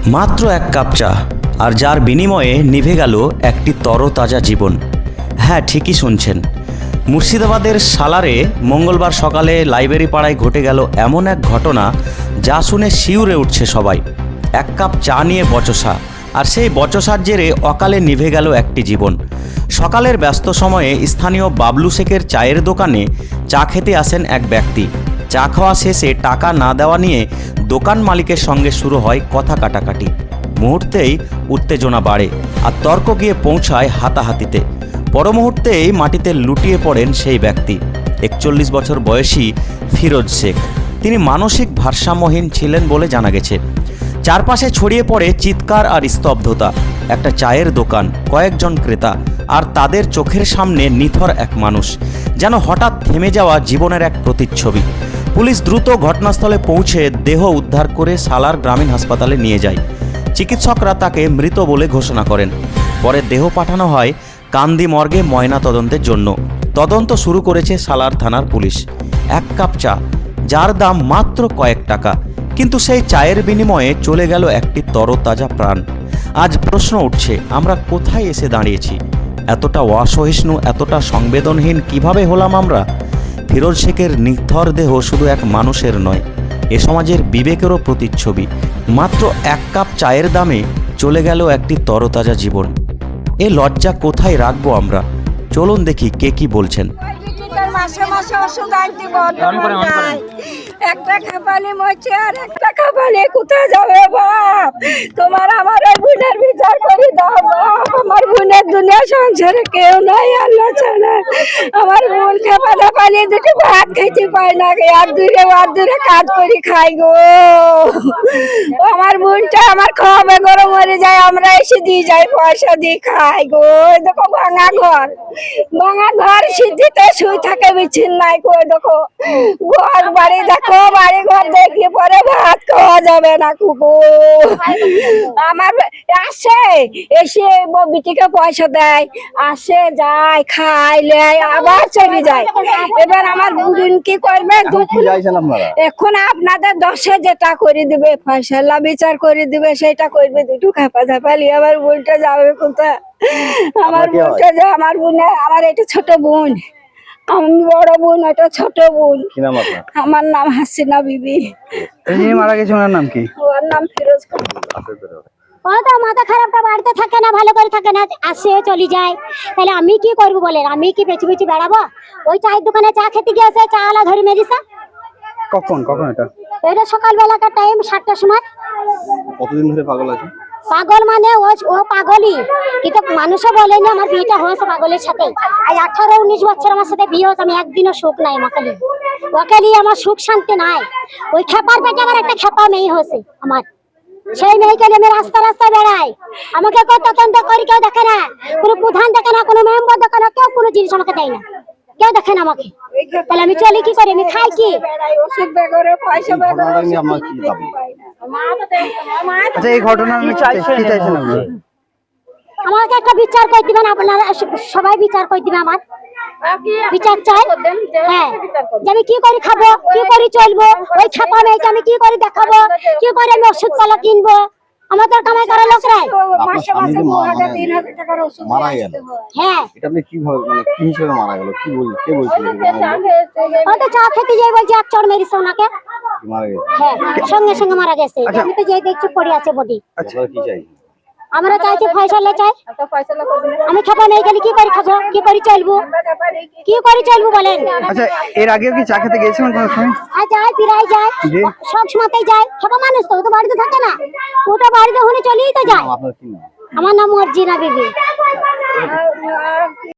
মাত্র এক কাপ চা, আর যার বিনিময়ে নিভে গেল একটি তরতাজা জীবন। হ্যাঁ, ঠিকই শুনছেন। মুর্শিদাবাদের সালারে মঙ্গলবার সকালে লাইব্রেরি পাড়ায় ঘটে গেল এমন এক ঘটনা যা শুনে শিউরে উঠছে সবাই। এক কাপ চা নিয়ে বচসা, আর সেই বচসার জেরে অকালে নিভে গেল একটি জীবন। সকালের ব্যস্ত সময়ে স্থানীয় বাবলু শেখের চায়ের দোকানে চা খেতে আসেন এক ব্যক্তি। চা খাওয়া শেষে টাকা না দেওয়া নিয়ে দোকান মালিকের সঙ্গে শুরু হয় কথা কাটাকাটি। মুহূর্তেই উত্তেজনা বাড়ে আর তর্ক গিয়ে পৌঁছায় হাতাহাতিতে। পর মুহূর্তেই মাটিতে লুটিয়ে পড়েন সেই ব্যক্তি। 41 বছর বয়সী ফিরোজ শেখ। তিনি মানসিক ভারসাম্যহীন ছিলেন বলে জানা গেছে। চারপাশে ছড়িয়ে পড়ে চিৎকার আর স্তব্ধতা। একটা চায়ের দোকান, কয়েকজন ক্রেতা, আর তাদের চোখের সামনে নিথর এক মানুষ, যেন হঠাৎ থেমে যাওয়া জীবনের এক প্রতিচ্ছবি। পুলিশ দ্রুত ঘটনাস্থলে পৌঁছে দেহ উদ্ধার করে সালার গ্রামীণ হাসপাতালে নিয়ে যায়। চিকিৎসকরা তাকে মৃত বলে ঘোষণা করেন। পরে দেহ পাঠানো হয় কান্দি মর্গে ময়না তদন্তের জন্য। তদন্ত শুরু করেছে সালার থানার পুলিশ। এক কাপ চা, যার দাম মাত্র কয়েক টাকা, কিন্তু সেই চায়ের বিনিময়ে চলে গেল একটি তরতাজা প্রাণ। আজ প্রশ্ন উঠছে, আমরা কোথায় এসে দাঁড়িয়েছি? এতটা অসহিষ্ণু, এতটা সংবেদনহীন কিভাবে হলাম আমরা? ফিরোজ শেখের নিথর দেহ শুধু এক মানুষের নয়, এ সমাজের বিবেকেরও প্রতিচ্ছবি। মাত্র এক কাপ চায়ের দামে চলে গেল একটি তরতাজা জীবন। এ লজ্জা কোথায় রাখবো আমরা? চলুন দেখি কে কি বলছেন। মাসে মাসে ওষুধ আনতে একটা খাপানি মরছে আর একটা খাপানি কোথায় যাবে বাপ? তোমার আমার ওই বোনের বিচার করে দাও বাপ। আমার বোনের দুনিয়া সংসারে কেউ নাই আল্লাহ ছাড়া। আমার বোন খাপানা পানি দুটো ভাত খাইতে পায় না, আর দূরে কাজ করি খাই গো। আমার বোনটা আমার খাওয়াবে গরম মরে যায়, আমরা এসে দিয়ে যাই, পয়সা দিয়ে খাই গো। দেখো ভাঙা ঘর সিদ্ধিতে শুই থাকে, বিচ্ছিন্ন নাই গো। দেখো ঘর বাড়ি, দেখো বাড়ি ঘর দেখলে পরে ভাত খাওয়া যাবে না কুকু। আমার আসে এসে বিটিকে পয়সা দেয়, আসে যায় খাইলে আবার চলে যায়। এবার আমার বুড়িন কি করবে? এখন আপনাদের 10-এ যেটা করে দিবে, ফয়সালা বিচার করে দিবে, সেটা করবে। দুটো খাপা ধাপালি আবার বোনটা যাবে কোথায়? আমার বোনটা যে আমার বোনে, আমার এটা ছোট বোন, আমি বড় বোন, এটা ছোট বোন। আমার নাম হাসিনা বিবি। মারা গেছে, ওনার নাম কি? ওর নাম ফিরোজ খান। মাথা খারাপটা বাড়িতে থাকে না, ভালো করে থাকে না, আসে চলে যায়। তাহলে আমি কি করবো বলেন? আমি কি বেঁচে বেড়াবো? ওই চায়ের দোকানে চা খেতে গিয়েছে, চা আলা ধরে মেরিসা। কখন এটা সকালবেলাকার টাইম, 7টার সময়। কতদিন ধরে পাগল আছে? পাগল মানে ও পাগলই, কিন্তু মানুষও বলেনি আমার বিয়েটা হয়েছে পাগলের সাথে। আজ 18-19 বছর আমার সাথে বিয়ে হয়েছে, আমি একদিনও সুখ নাই ওকে নিয়ে আমার সুখ শান্তি নাই। ওই খেপার পেটে আমার একটা খেপা মেয়ে হয়েছে আমার। সেই মেয়েকে নিয়ে আমি রাস্তায় বেড়াই, আমাকে কত তদন্ত করি, কেউ দেখে না। কোনো প্রধান দেখে না, কোনো মেম্বার দেখে না, কেউ কোনো জিনিস আমাকে দেয় না, কেউ দেখে না আমাকে। তাহলে আমি চলি কি করে? আমি খাই কি? আচ্ছা, এই ঘটনা কি চাইছেন আপনারা? আমাকে একটা বিচার করে দিবেন, আপনারা সবাই বিচার করে দিবেন। আমার বিচার চাই। হ্যাঁ, আমি কি করে খাবো, কি করে চলবো? ওই ছাপা মেয়েকে আমি কি করে দেখাবো, কি করে আমি ওষুধ পালা কিনবো? আমাদের কামাই করা লোকরাই। হ্যাঁ, চা খেতে যাই বলছি, এক চড় মেরেছে ওনাকে। হ্যাঁ, সঙ্গে সঙ্গে মারা গেছে। আমি তো যাই দেখছি পড়ে আছে বডি। আমরা চাইছি ফয়সালা চাই। আমি খাবো না, এখানে কি করে খাবো, কি করে চলবো বলেন? আচ্ছা, এর আগেও কি চা খেতে গিয়েছিলেন কোনো সময়? যাই, ফিরাই যায়, সব সময়তেই যায়। খাবো মানুষ তো, ও তো বাড়িতে থাকে না, ও তো বাড়িতে হলে চলেই তো যায়। আমার নাম মর্জিনা বিবি।